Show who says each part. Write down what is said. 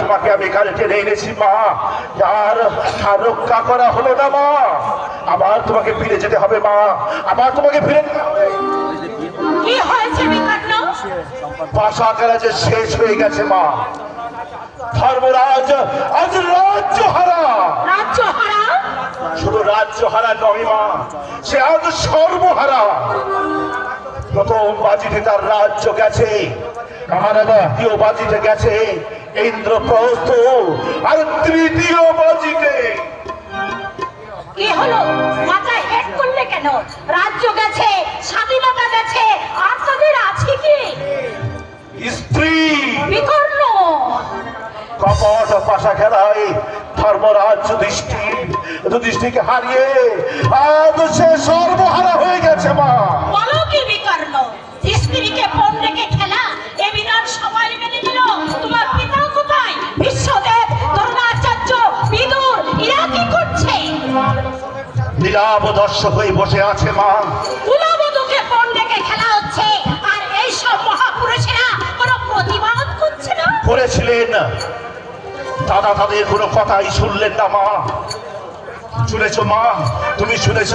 Speaker 1: তোমাকে আমি এখানে টেনে এনেছি মা, আর রক্ষা করা হলো না মা। আবার তোমাকে ফিরে যেতে হবে মা, আবার তোমাকে ফিরে যেতে হবে।
Speaker 2: কি হয়েছে বিকর্ণ?
Speaker 1: ভাষা খেলা যে শেষ হয়ে গেছে মা। ধর্মরাজ আজ রাজ্য হারা।
Speaker 2: রাজ্য হারা?
Speaker 1: শুধু রাজ্য হারা নয় মা, সে আজ সর্বহারা। প্রথম বাজিতে তার রাজ্য গেছে, দ্বিতীয় বাজিতে গেছে ইন্দ্রপ্রস্থ, আর তৃতীয় বাজিতে
Speaker 2: কি হলো? মাথায় হেড করলে কেন? রাজ্য গেছে, স্বাধীনতা গেছে, আর তাদের আছে কি?
Speaker 1: স্ত্রী।
Speaker 2: বিকর্ণ
Speaker 1: কপট পাশা খেলায় ধর্মরাজ যুধিষ্ঠিরকে হারিয়ে আজ সে সর্বহারা হয়ে গেছে মা।
Speaker 2: বলো কি বিকর্ণ? স্ত্রীকে পণ রেখে খেলা এ বিধান সবাই মেনে নিল। তোমার পিতা কোথায়? বিশ্বদেব, দ্রোণাচার্য, বিদুর, এরা কি করছে?
Speaker 1: নীলাবদর্শ হয়ে বসে আছে মা।
Speaker 2: কুলবধূকে পণ রেখে খেলা হচ্ছে, আর এই সব মহাপুরুষেরা কোনো প্রতিবাদ করছে না।
Speaker 1: করেছিলেন, দাদা তাদের কোনো কথাই শুনলেন না মা। শুনেছ মা, তুমি শুনেছ